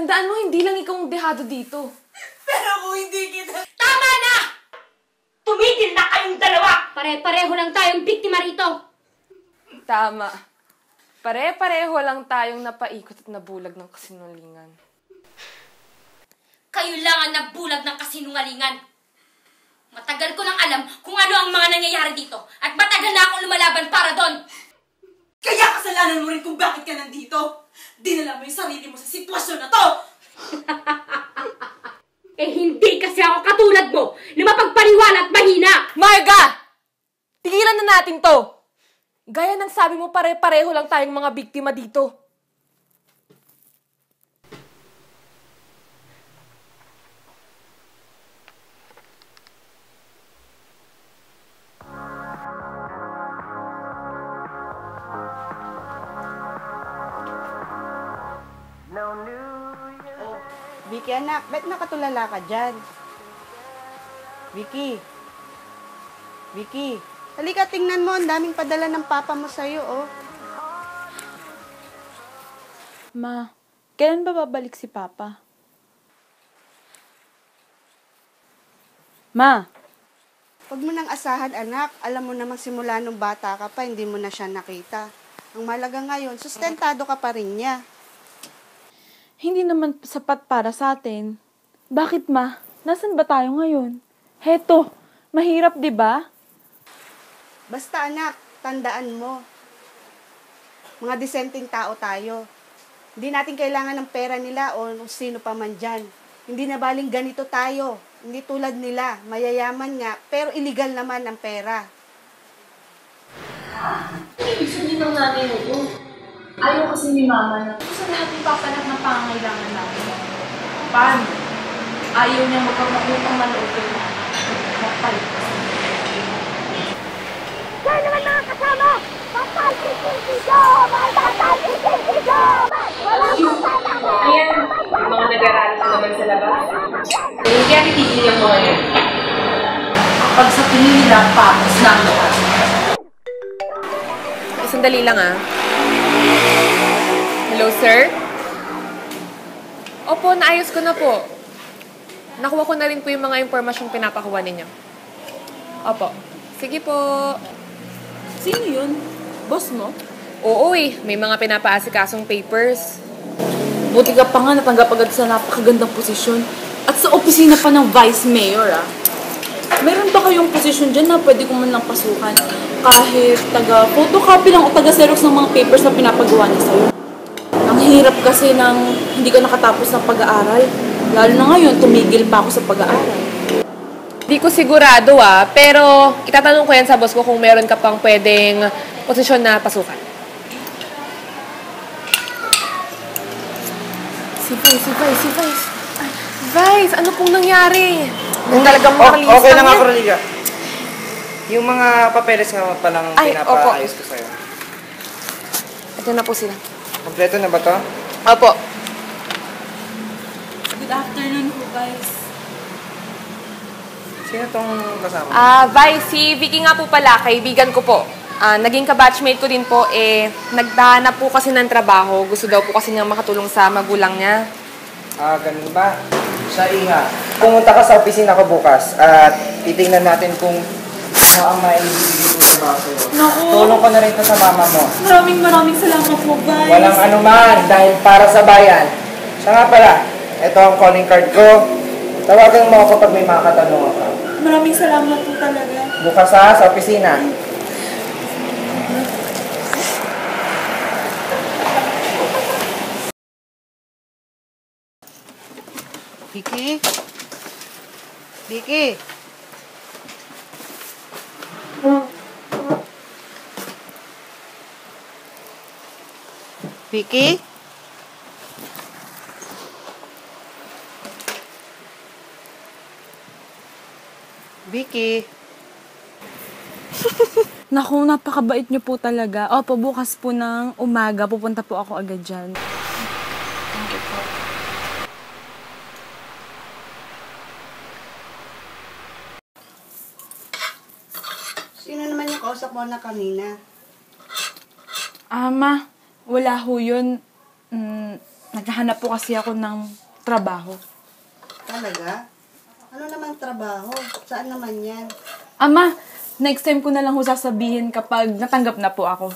Tandaan mo, hindi lang ikaw ang dehado dito. Pero kung hindi kita... Tama na! Tumigil na kayong dalawa! Pare-pareho lang tayong biktima rito. Tama. Pare-pareho lang tayong napaikot at nabulag ng kasinungalingan. Kayo lang ang nabulag ng kasinungalingan. Matagal ko nang alam kung ano ang mga nangyayari dito at matagal na akong lumalaban para doon. Kaya kasalanan mo rin kung bakit ka nandito. Dinala mo yung sarili mo sa sitwasyon na to. Eh hindi kasi ako katulad mo na mapagpaniwala at mahina. Marga! Tigilan na natin to! Gaya ng sabi mo, pare-pareho lang tayong mga biktima dito. Vicky, anak, ba't nakatulala ka dyan? Vicky. Vicky. Halika, tingnan mo. Ang daming padala ng papa mo sa'yo, oh. Ma, kailan ba babalik si Papa? Ma! Huwag mo nang asahan, anak. Alam mo namang simula nung bata ka pa, hindi mo na siya nakita. Ang malaga ngayon, sustentado ka pa rin niya. Hindi naman sapat para sa atin. Bakit, Ma? Nasaan ba tayo ngayon? Heto, mahirap, di ba? Basta, anak, tandaan mo. Mga disenteng tao tayo. Hindi natin kailangan ng pera nila o sino pa man dyan. Hindi na baling ganito tayo. Hindi tulad nila. Mayayaman nga, pero illegal naman ang pera. Ibig sabihin ng nanay mo to. Ayaw kasi ni Mama na gusto lahat ng papanak ng pangangailangan natin. Paano? Ayaw niya magpapakutang manood kay Mama. Magpalit kasi. Kaya naman mga kasama! Papalpitin-idoman! Papalpitin-idoman! Ayan, mga nag-aaral na naman sa labas. Hindi ang titigil yung mga yan. Pag sa tingin nila, patos na ang lahat. Sandali lang Hello, sir? Opo, naayos ko na po. Nakuha ko na rin po yung mga impormasyong pinapakuha ninyo. Opo. Sige po. Sino yun? Boss mo? Oo may mga pinapaasikasong papers. Buti ka pa nga natanggap agad sa napakagandang posisyon. At sa opisina pa ng Vice Mayor, Meron ba kayong posisyon dyan na pwede ko man lang pasukan? Kahit taga-photocopy lang o taga-xerox ng mga papers na pinapagawa niya sa'yo. Ang hirap kasi nang hindi ka nakatapos ng pag-aaral. Lalo na ngayon, tumigil pa ako sa pag-aaral. Di ko sigurado pero itatanong ko yan sa boss ko kung meron ka pang pwedeng posisyon na pasukan. Si Vice. Vice, ano pong nangyari? Yung talagang makalista Okay lang ako, Rodriga. Yung mga papeles nga palang pinapaayos ko sa'yo. Ito na po sila. Kompleto na ba to? Opo. Good afternoon po, Vice. Sino tong kasama? Vice, si Vicky nga po pala, kaibigan ko po. Naging kabatchmate ko din po, nagdahanap po kasi ng trabaho. Gusto daw po kasi niyang makatulong sa magulang niya. Ganun ba? Siya, Iha. Pumunta ka sa opisina ko bukas at titingnan natin kung ano ang maibibigay ko sa baso. Naku! Tulong ko na rin ito sa mama mo. Maraming salamat po, Vice. Walang anuman dahil para sa bayan. Siya nga pala, ito ang calling card ko. Tawagan mo ako pag may mga katanungan ka. Maraming salamat po talaga. Bukas sa opisina. Vicky? Vicky? Vicky? Vicky? Naku, napakabait niyo po talaga. Opo, bukas po ng umaga, pupunta po ako agad dyan. Sino naman yung kausap mo na kanina? Ma, wala ho yun. naghahanap po kasi ako ng trabaho. Talaga? Ano namang trabaho? Saan naman yan? Ama, next time ko na lang ho sasabihin kapag natanggap na po ako.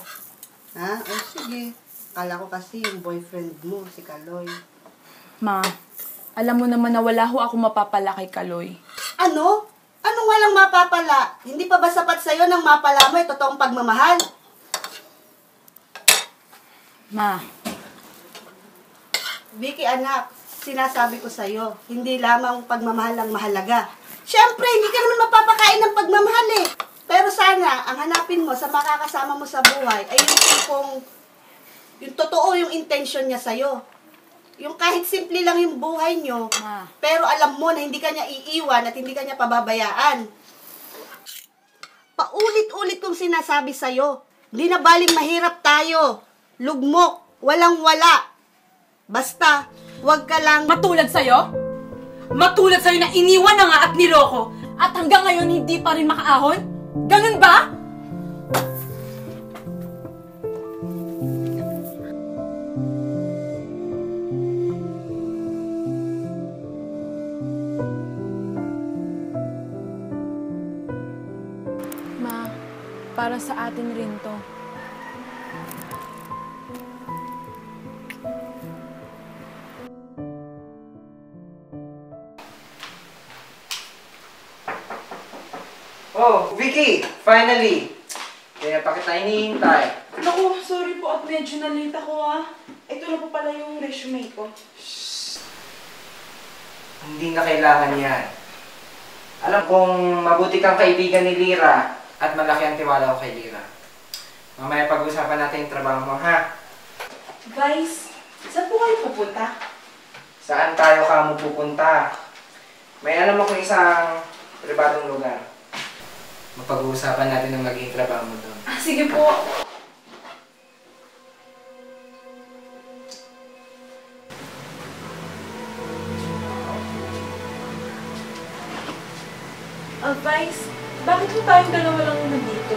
Ha? O sige. Kala ko kasi yung boyfriend mo, si Kaloy. Ma, alam mo naman na wala ho ako mapapala kay Kaloy. Ano? Anong walang mapapala? Hindi pa ba sapat sa'yo ng mapala mo ay totoong pagmamahal? Ma, Vicky, anak, sinasabi ko sa'yo, hindi lamang pagmamahal ang mahalaga. Siyempre, hindi ka naman mapapakain ng pagmamahal eh. Pero sana, ang hanapin mo sa makakasama mo sa buhay ay yung tipong, yung totoo yung intention niya sa'yo. Yung kahit simple lang yung buhay nyo, pero alam mo na hindi ka niya iiwan at hindi ka niya pababayaan. Paulit-ulit kong sinasabi sa'yo, hindi na baling mahirap tayo. Lugmok, walang-wala. Basta, wag ka lang... Matulad sa'yo? Matulad sa'yo na iniwan na nga at niloko at hanggang ngayon hindi pa rin makaahon? Ganun ba? Ma, para sa atin rin to. Oh, Vicky! Finally! Kaya pa kita hinihintay. Naku, sorry po at medyo na-late ako Ito na po pala yung resume ko. Hindi na kailangan yan. Alam kong mabuti kang kaibigan ni Lira at malaki ang tiwala ko kay Lira. Mamaya pag-usapan natin yung trabaho mo, ha? Guys, saan po kayo pupunta? Saan tayo ka mo pupunta? May alam ako isang pribadong lugar. Mapag-uusapan natin ang magiging trabaho mo doon. Sige po. Vice, bakit po tayong dalawa lang nandito?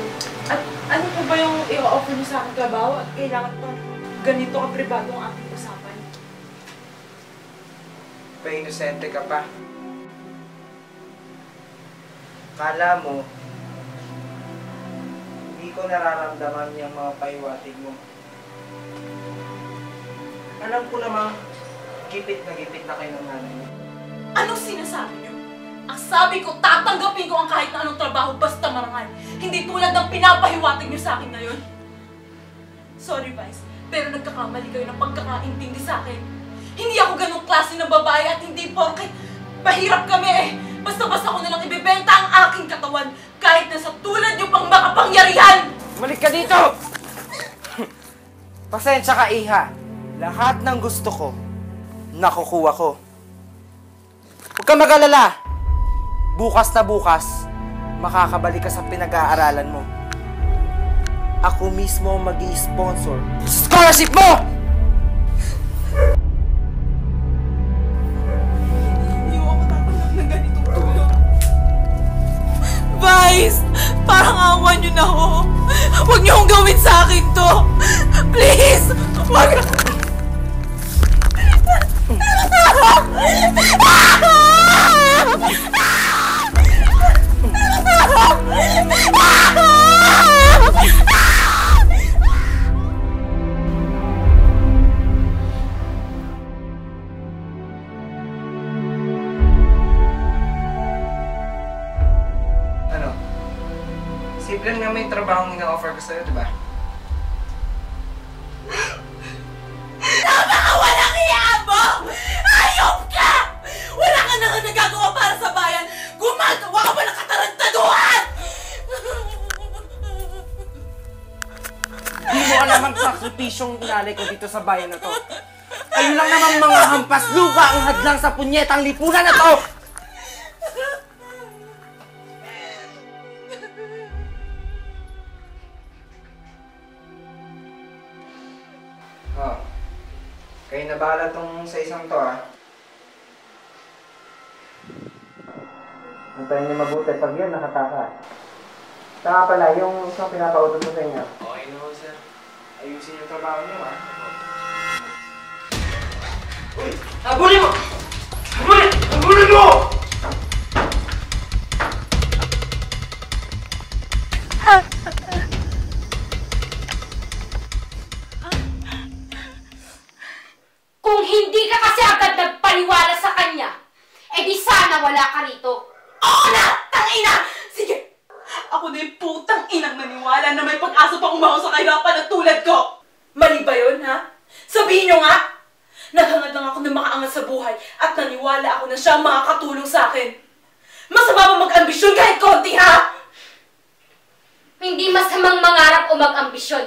At ano po ba yung i-offer niyo sa aking trabaho at kailangan pa ganito ka-pribado ang aking usapan? Pa-inosente ka pa. Kala mo, hindi ko nararamdaman yung mga paiwatig mo. Alam ko namang gipit na kayo ng nanay mo. Anong sinasabi niyo? Ang sabi ko, tatanggapin ko ang kahit na anong trabaho basta marangal. Hindi tulad ng pinapahiwatig niyo sa akin ngayon. Sorry, Vice, pero nagkakamali kayo ng pagkakaintindi sa akin. Hindi ako ganong klase ng babae at hindi porket mahirap kami eh. Basta-basta ko nalang ibebenta ang aking katawan kahit na sa tulad niyo pang makapangyarihan! Balik ka dito! Pasensya ka, Iha. Lahat ng gusto ko, nakukuha ko. Huwag kang mag-alala. Bukas na bukas, makakabalik ka sa pinag-aaralan mo. Ako mismo ang mag-i-sponsor sa scholarship mo! Hindi ako tatanggap ng ganitong tulong. Vice! Parang awan niyo na ako. Huwag niyo akong gawin sa akin to! Please! Huwag na... Ano? Simple lang naman yung trabaho ng ina-offer ko sa'yo, di ba? Napakawalang iya mo! Ayop ka! Wala ka na nga nagagawa para sa bayan! Gumagawa ka ba ng katarantaduhan? Di mo alam ang sakripisyong inalay ko dito sa bayan na to. Kayo lang naman mga hampas lupa ang hadlang sa punyetang lipunan na to! Oh. Kayo na bahala tong sa isang to, ha? Antayin niyo mabuti pag yan nakatakas. Saka pala, yung isang pinapautos ko sa inyo. Okay na ho, sir. Ayusin yung trabaho niyo, ha? Habulin mo! Habulin! Habulin mo! Kung hindi ka kasi agad nagpaniwala sa kanya, edi sana wala ka rito. Oo na! Tangina! Sige! Ako na yung putang inang naniwala na may pag-asa pang umahon sa kahirapan at tulad ko! Mali ba yun, ha? Sabihin nyo nga! Naghangad lang ako na makaangat sa buhay at naniwala ako na siya ang makakatulong sa akin. Masama ba mag-ambisyon kahit konti, ha? Hindi masamang mangarap o mag-ambisyon.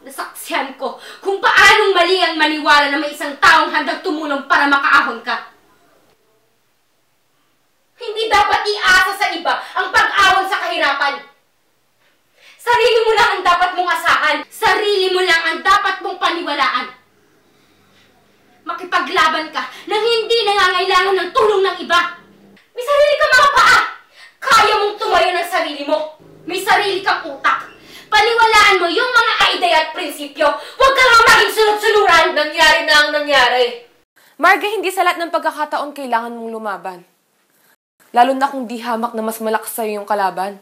Nasaksihan ko kung paanong mali ang maniwala na may isang taong handang tumulong para makaahon ka. Hindi dapat iasa sa iba ang pag-ahon sa kahirapan. Sarili mo lang ang dapat mong asahan. Sarili mo lang ang dapat mong paniwalaan. Makipaglaban ka nang hindi nangangailangan ng tulong ng iba. May sarili kang mga paa. Kaya mong tumayo ng sarili mo. May sarili kang utak. Paniwalaan mo yung mga idea at prinsipyo. Huwag ka nga maging sunod-sunuran. Nangyari na ang nangyari. Marga, hindi sa lahat ng pagkakataon kailangan mong lumaban. Lalo na kung di hamak na mas malakas sa'yo yung kalaban.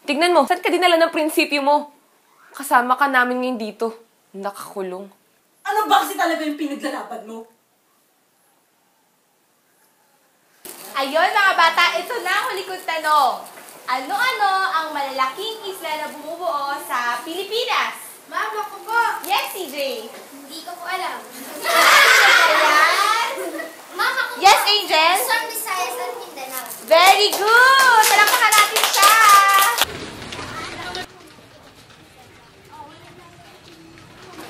Tignan mo, saan ka dinala ng prinsipyo mo? Kasama ka namin ngayon dito. Nakakulong. Ano ba kasi talaga yung pinaglalaban mo? Ayun mga bata, ito na ang huli kong tanong. Ano-ano ang malalaking isla na bumubuo sa Pilipinas? Ma'am, ako po. Yes, CJ. Hindi ko po alam. Ma'am, ako Yes, po. Angel? Luzon, Visayas, at Mindanao. Very good! Talampakan natin siya!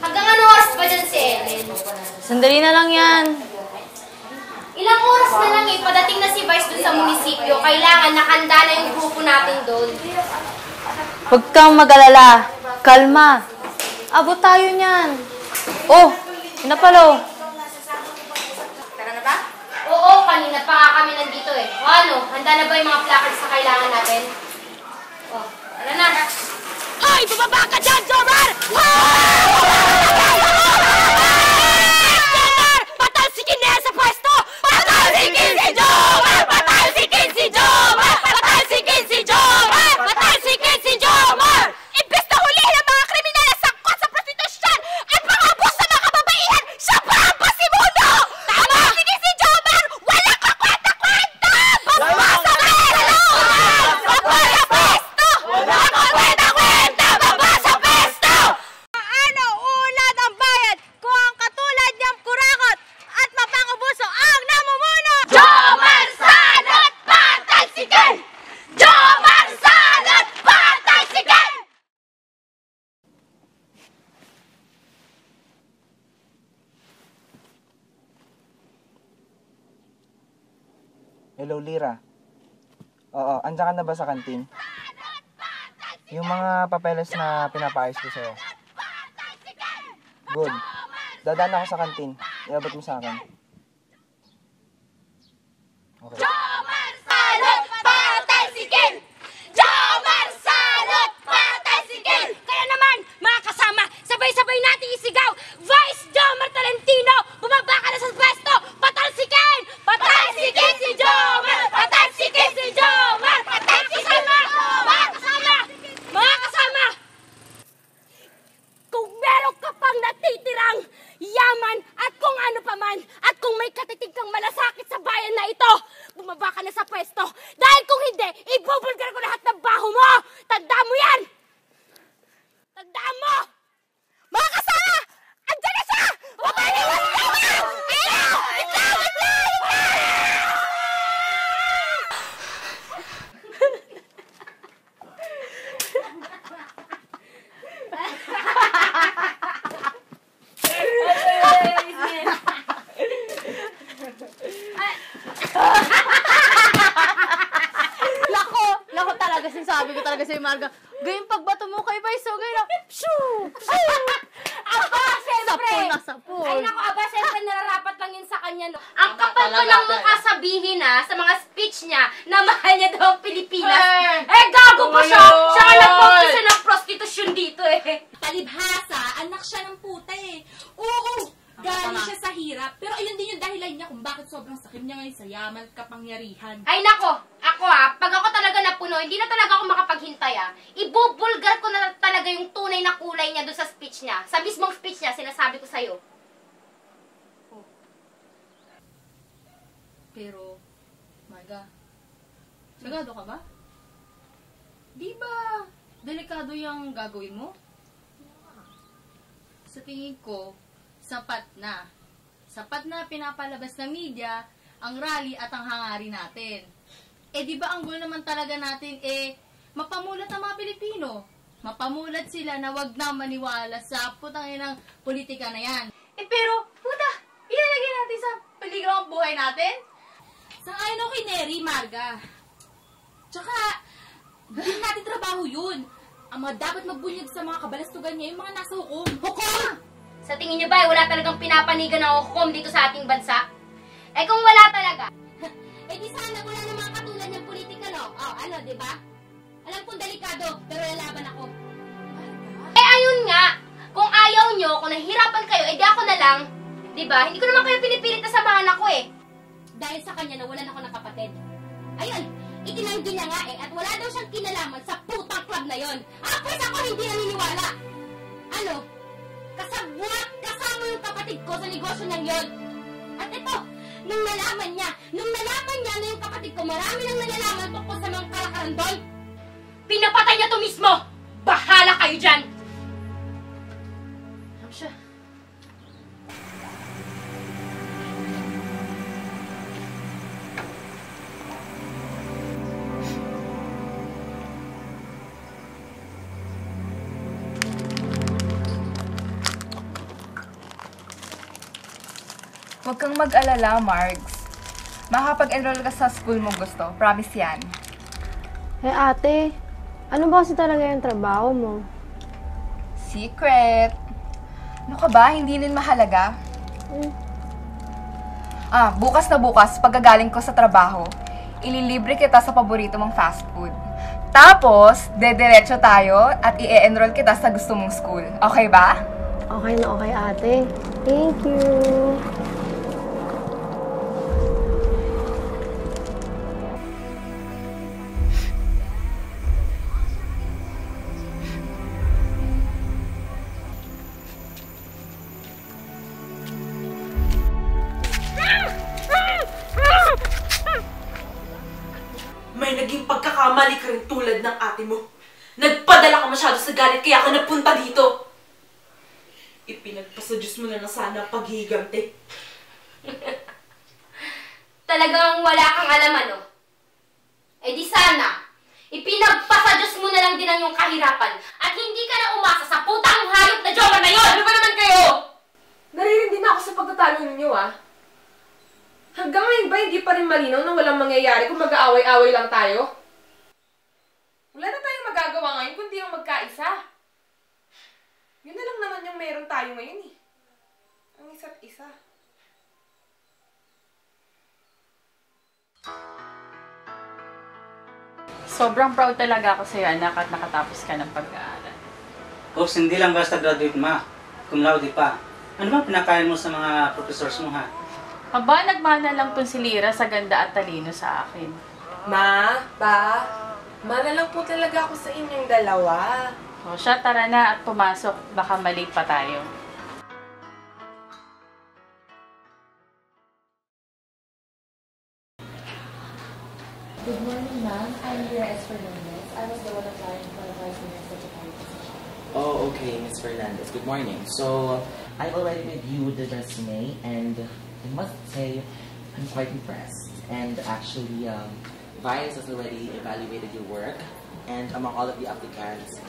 Hanggang ano oras ba dyan si Ellen? Sandali na lang yan. Ilang oras na lang eh, padating na si Vice dun sa munisipyo. Kailangan nakanda na yung grupo natin doon. Huwag kang mag-alala. Kalma. Abot tayo niyan. Oh, pinapalo. Tara na ba? Oo, kanina pa nga kami nandito eh. O ano, handa na ba yung mga placards na kailangan natin? O, tara na. Hoy! Bumaba ka dyan, Jomar! Jomar! Patalsikin niya sa pwesto! Patalsikin si Jomar! Patalsikin si Jomar! Patalsikin si Jomar! Patalsikin si Jomar! Imbes na hulihin ang mga kriminal na sangkot sa prostitusyon at pang-abos sa mga kababaihan, siya pa ang pasimuno! Patalsikin si Jomar! Walang kakwenta-kwenta! Babasa ka sa loob! Babasa pwesto! Walang kakwenta-kwenta! Babasa pwesto! Ano ulad ang bayad kung ang katulad niyang kurakot at mapangubuso ang namumuno? Jomar Salot Patalsikin! Jomar Salot Patalsikin! Hello, Lira. Oo, andyan ka na ba sa kantin? Yung mga papeles na pinapaayos ko sa'yo. Good. Dadaan ako sa kantin. Iabot mo sa akin. Okay. Jomar Salot Patalsikin! Jomar Salot Patalsikin! Kaya naman, mga kasama, sabay-sabay natin isigaw, Vice Jomar Tolentino, bumaba ka na sa pwesto! Patalsikin! Patalsikin si Jomar! Patalsikin si Jomar! Patalsikin! Mga kasama! Mga kasama! Kung meron ka pang natitirang yaman at kung ano pa man at kung may katitig kang malasakit sa bayan na ito, bumaba ka na sa pwesto. Dahil kung hindi, ibubulgar ko lahat ng baho mo! Tandaan mo yan! Tandaan mo! Mga kasama! Andyan na siya! Mabaliwan niyo ba? Lako talaga, sinasabi ko talaga sa'yo, Marga. Gayong pagbato mo kay Vice, so gayong, shoo! Aba, syempre! Sapol na sapol. Ay naku, aba, syempre nararapat lang yun sa kanya, no? Ang kapal pa lang mukha sabihin, sa mga speech niya, na mahal niya daw ang Pilipinas. Gago pa siya! Siya nga nagpapisa ng prostitusyon dito, eh. Palibhasa, anak siya ng puta eh. Oo, galing siya sa hirap. kaalaman at kapangyarihan. Ay nako, ako pag ako talaga napuno, hindi na talaga ako makapaghintay Ibubulgar ko na talaga yung tunay na kulay niya doon sa speech niya. Sa mismong speech niya, sinasabi ko sa'yo. Pero, Marga, sagado ka ba? Di ba delikado yung gagawin mo? Sa tingin ko, sapat na. Sapat na pinapalabas ng media ang rally at ang hangarin natin. Di ba ang goal naman talaga natin mapamulat ang mga Pilipino. Mapamulat sila na wag na maniwala sa putangin ng politika na yan. Pero, puta, ilalagay natin sa peligro ang buhay natin? Sang-ayon ako kay Neri, Marga. Tsaka, hindi natin trabaho yun. Ang mga dapat magbunyag sa mga kabalastugan niya, yung mga nasa hukom. Hukom! Sa tingin niyo ba, wala talagang pinapanigan ng hukom dito sa ating bansa? Kung wala talaga, di sana wala ng mga katulad ng politika, no? Di ba? Alam kong delikado, pero lalaban ako. Ayun nga! Kung ayaw nyo, kung nahihirapan kayo, di ako na lang. Di ba? Hindi ko naman kayo pinipilit na samahan ako Dahil sa kanya, nawalan ako ng kapatid. Ayun! Itinanggi niya nga at wala daw siyang kinalaman sa putang club na yon. Pues ako hindi naniniwala. Kasama yung kapatid ko sa negosyo niyang yon. At ito, nung nalaman niya na yung kapatid ko, marami nang nalalaman tungkol sa mga kalakaran doon. Pinapatay niya to mismo! Bahala kayo dyan! Siya. Huwag kang mag-alala, Margs. Makakapag-enroll ka sa school mong gusto. Promise yan. Ate, ano ba kasi talaga yung trabaho mo? Secret. Ano ka ba? Hindi din mahalaga. Bukas na bukas, pagkagaling ko sa trabaho, ililibre kita sa paborito mong fast food. Tapos, dediretso tayo at i-enroll kita sa gusto mong school. Okay ba? Okay na okay, ate. Thank you. May naging pagkakamali ka rin tulad ng ate mo. Nagpadala ka masyado sa galit kaya ka napunta dito. Ipinagpasa Diyos mo na sana paghihigante. Talagang wala kang alam di sana, ipinagpasa Diyos mo na lang din ang iyong kahirapan at hindi ka na umasa sa putang hayop na jowa na yon! Ano ba naman kayo? Naririndi na ako sa pagtatalo ninyo, Hanggang ngayon ba hindi pa rin malinaw na walang mangyayari kung mag-aaway-aaway lang tayo? Wala na tayong magagawa ngayon kundi yung magkaisa. Yun na lang naman yung meron tayo ngayon Ang isa't isa. Sobrang proud talaga ako sa'yo, anak, at nakatapos ka ng pag-aaral. Oops, hindi lang basta graduate, ma. Cum laude pa. Ano ba pinakain mo sa mga professors mo, ha? Aba, nagmana lang tong si Lira sa ganda at talino sa akin. Ma, Pa, mana lang po talaga ako sa inyong dalawa. O siya, tara na at pumasok. Baka malate pa tayo. Good morning, ma'am. I'm Lira S. Fernandez. I was the one applying for the vice mayor secretary position. Oh, okay, Ms. Fernandez. Good morning. So, I've already reviewed the resume, and I must say, I'm quite impressed. And actually, Vice has already evaluated your work, and among all of the applicants,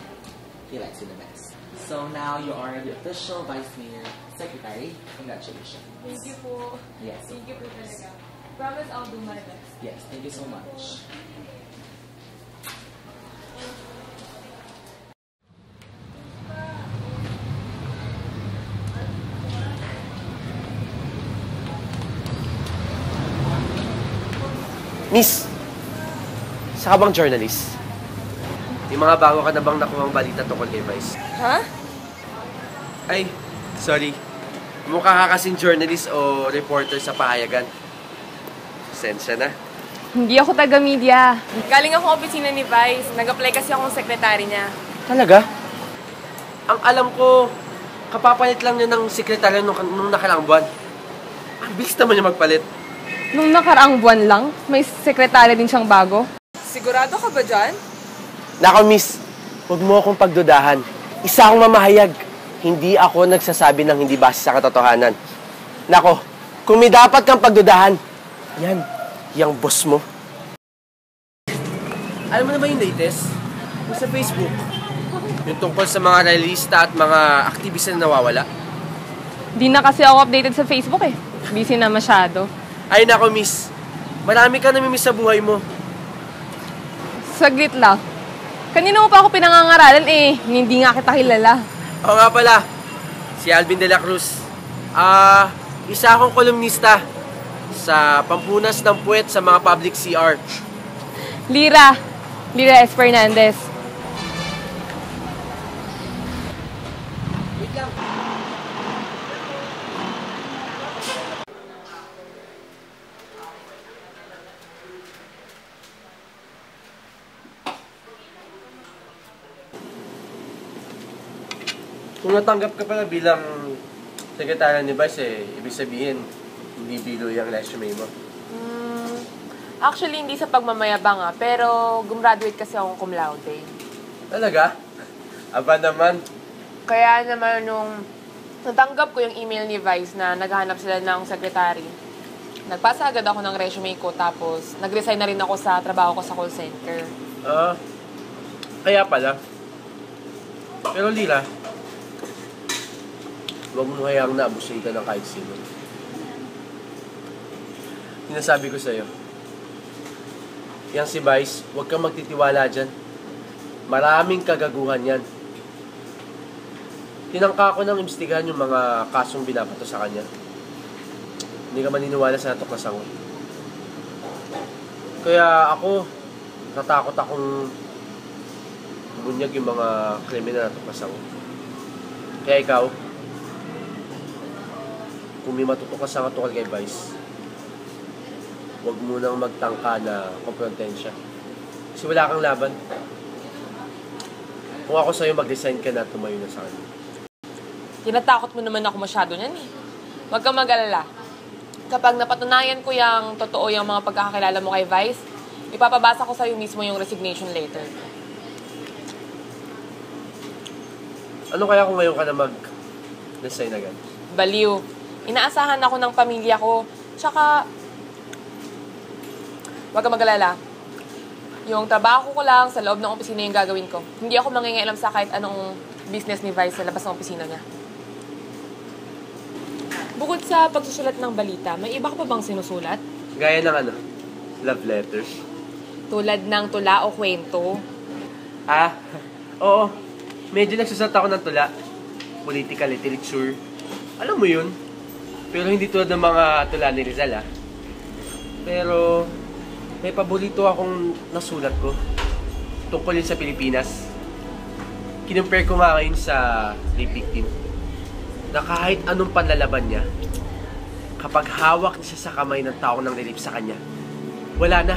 he likes you the best. So now you are the official Vice Mayor Secretary. Congratulations. Thank you po. Yes. Thank you po talaga. Promise I'll do my best. Yes, thank you so much. Miss, saka bang journalist? May mga bago ka na bang nakuhang balita tungkol kay Vice? Ha? Ay, sorry. Mukha ka kasing journalist o reporter sa pahayagan. Pasensya na. Hindi ako taga-media. Galing ako opisina ni Vice. Nag-apply kasi akong sekretary niya. Talaga? Ang alam ko, kapapalit lang niya ng sekretarya nung nakaraang buwan. Ang bilis naman niya magpalit. Nung nakaraang buwan lang, may sekretary din siyang bago. Sigurado ka ba dyan? Nako, miss. Huwag mo akong pagdudahan. Isa akong mamahayag. Hindi ako nagsasabi ng hindi base sa katotohanan. Nako, kung may dapat kang pagdudahan, yan, yung boss mo. Alam mo na ba yung latest? Yung sa Facebook. Yung tungkol sa mga realista at mga aktivista na nawawala. Di na kasi ako updated sa Facebook eh. Busy na masyado. Ay nako, miss. Marami ka namimiss sa buhay mo. Saglit lang. Kanina mo pa ako pinangangaralan eh. Hindi nga kita kilala. Oo nga pala. Si Alvin de la Cruz. Isa akong kolumnista sa pampunas ng puwet sa mga public CR. Lira S. Fernandez. Wait lang. Kung natanggap ka pala bilang sekretary ni Vice, ibig sabihin, hindi bilo yung resume mo. Actually, hindi sa pagmamayabang pero gumraduate kasi akong cum laude. Talaga? Aba naman. Kaya naman nung natanggap ko yung email ni Vice na naghahanap sila ng secretary, nagpasa agad ako ng resume ko tapos nag-resign na rin ako sa trabaho ko sa call center. Kaya pala. Pero Lila, huwag mo hayaang naabusin ka ng kahit sino. Sinasabi ko sa'yo, yang si Vice, huwag kang magtitiwala dyan. Maraming kagaguhan yan. Tinangka ko nang imbestigahan yung mga kasong binabato sa kanya. Hindi ka maniniwala sa natuklasan ko. Kaya ako, natakot akong bunyag yung mga krimen na natuklasan ko. Kaya ikaw, kung may matutukas sa tukol kay Vice, huwag mo nang magtangka na kumprontahin siya. Kasi wala kang laban. Kung ako sa'yo, mag-resign ka na at tumayo na sa kanya. Tinatakot mo naman ako masyado niyan eh. Huwag kang mag-alala. Kapag napatunayan ko yung totoo yung mga pagkakakilala mo kay Vice, ipapabasa ko sa'yo mismo yung resignation letter. Ano kaya kung ngayon ka na mag-resign agad? Baliw. Inaasahan ako ng pamilya ko. Tsaka, huwag kang mag-alala. Yung trabaho ko lang sa loob ng opisina yung gagawin ko. Hindi ako mangingialam sa kahit anong business ni Vice sa labas ng opisina niya. Bukod sa pagsusulat ng balita, may iba ka pa bang sinusulat? Gaya ng love letters. Tulad ng tula o kwento? Oo. Medyo nagsusulat ako ng tula. Political literature. Alam mo yun? Pero hindi tulad ng mga tula ni Rizal, Pero may paborito akong nasulat ko. Tungkol yun sa Pilipinas. Kinumpare ko nga ngayon sa rape victim. Na kahit anong panlalaban niya, kapag hawak niya sa kamay ng taong nang nilip sa kanya, wala na.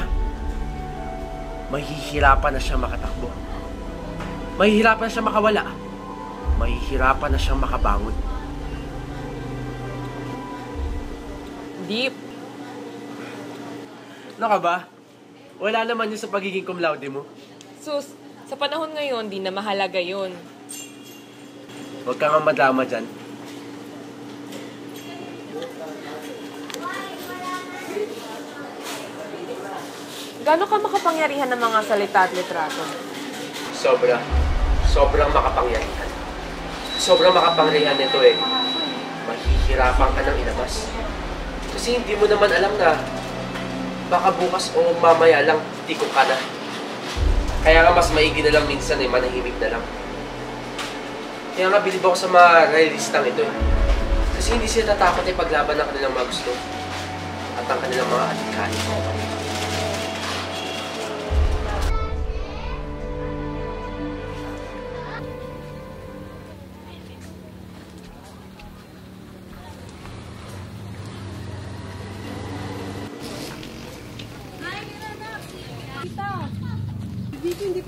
Mahihirapan na siyang makatakbo. Mahihirapan na siyang makawala. Mahihirapan na siyang makabangon. Deep. Ano ka ba? Wala naman yun sa pagiging cum laude mo. Sus, sa panahon ngayon, di na mahalaga yun. Huwag kang madama dyan. Gano'n ka makapangyarihan ng mga salita at litrato? Sobrang makapangyarihan. Sobrang makapangyarihan nito mahihirapan ka ng ilabas. Kasi hindi mo naman alam na baka bukas o mamaya lang tikok ka na. Kaya nga mas maigi na lang minsan manahimik na lang. Kaya nga bilib ako sa mga realistang ito Kasi hindi sila tatakot paglaban ng kanilang mga gusto at ang kanilang mga adhikain.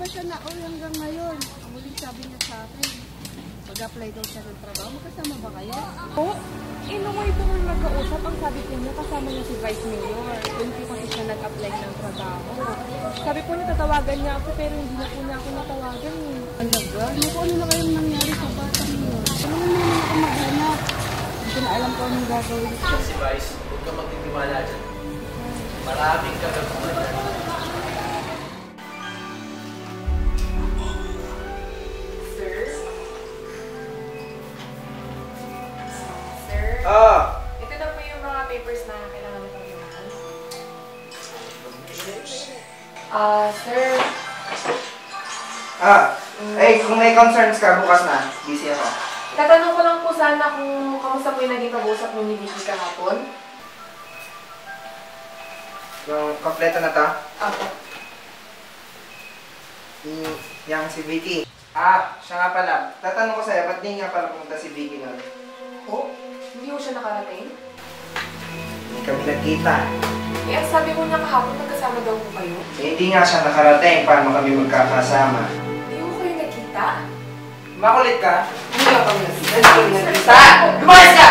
pa siya nauwi hanggang ngayon. Ang huling sabi niya sa akin, mag-apply daw siya ng trabaho. Magkasama ba kayo? Oo. Nung may po nung nagkausap, ang sabi po niya, kasama niya si Vice Mayor. Doon po kasi siya nag-apply ng trabaho. Sabi po niya, tatawagan niya ako, pero hindi na po niya ako natawagan. Talaga? Ano po ano na kayong nangyari sa bata niyo? Ano naman ako maghanap? Hindi ko na alam ko anong gagawin ko. Si Vice, huwag ka magtitiwala dyan. Maraming kagaguhan dyan. Ito na po yung mga papers na kailangan mo pagyaman. Sir. Kung may concerns ka, bukas na. Busy ako. Tatanong ko lang po sana kung kamusta po yung naging pag-uusap mo ni Vicky kahapon. Yung kompleto na to? Apo. Yang si Vicky. Siya nga pala. Tatanong ko sa'yo, ba't di nga pala pumunta si Vicky nun? Hindi ko siya nakarating? Hindi kami nagkita. Ang sabi mo niya kahapon, nagkasama daw po kayo? Hindi nga siya nakarating. Paano kami magkakasama? Hindi ko kayo nagkita? Makulit ka? Hindi ka kami nagkita. Hindi kami nagkita! Lumayas ka!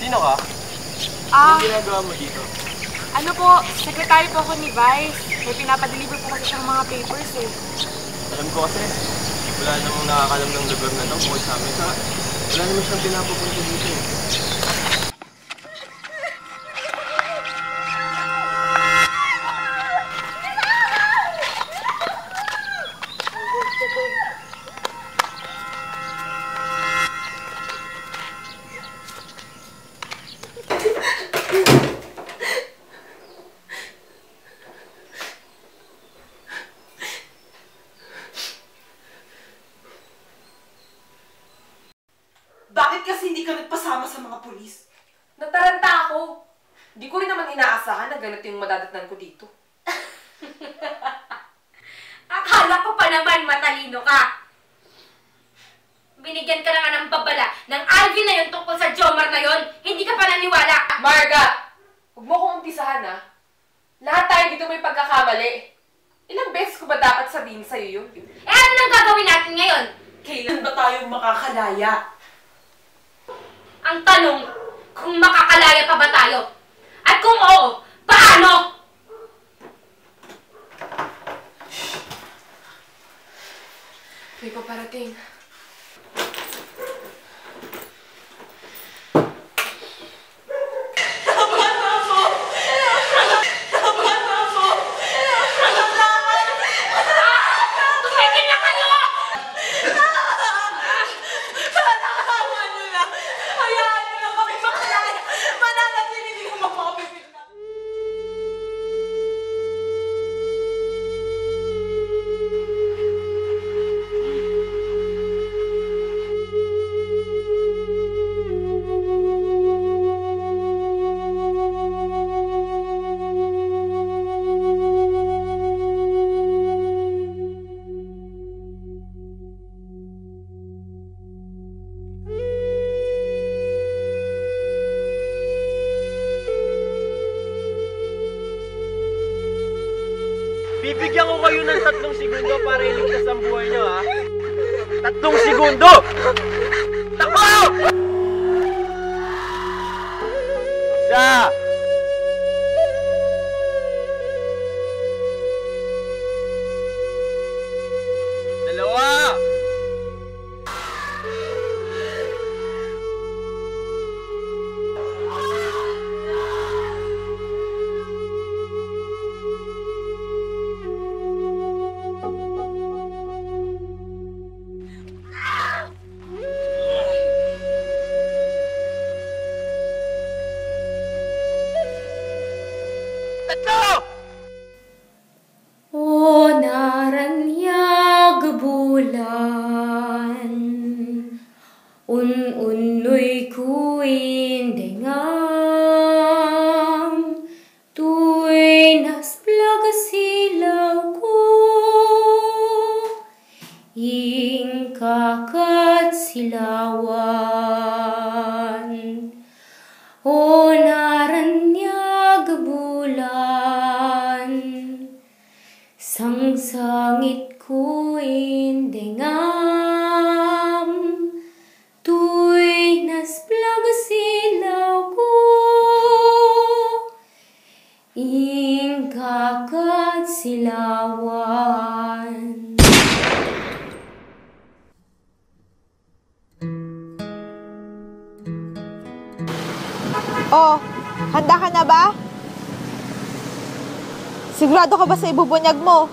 Sino ka? Anong ginagawa mo dito? Ano po, sekretary po ako ni Vice. May pinapadeliver po kasi siyang mga papers eh. Alam ko kasi, wala namang nakakalam ng lugar na to bukod sa amin. Wala naman siyang pinapupunta dito eh. Bakit kasi hindi ka nagpasama sa mga pulis? Nataranta ako. Hindi ko rin naman inaasahan na ganito yung madadatnan ko dito. Akala ko pa naman matalino ka. Binigyan ka na nga ng babala ng Alvin na yun tungkol sa Jomar na yun. Hindi ka pa naniwala. Marga! Huwag mo kong umpisahan ha. Lahat tayo dito may pagkakamali. Ilang beses ko ba dapat sabihin sa'yo yun? Ano nang gagawin natin ngayon? Kailan ba tayong makakalaya? Ang tanong, kung makakalaya pa ba tayo? At kung oo, paano? May paparating. Bibigyan ko kayo ng 3 segundo para iligtas ang buhay niyo, ha? 3 segundo! Takbo! 1 O naranyag bulan, un-unoy kuin dengam, tu'y nasplaga silaw ko, ing kakat silawan. O naranyag bulan, sangsangit ko indengam, tuy nasplag silaw ko, ing kakad silawan. Oh, handa ka na ba? Sigurado ka ba sa ibubunyag mo?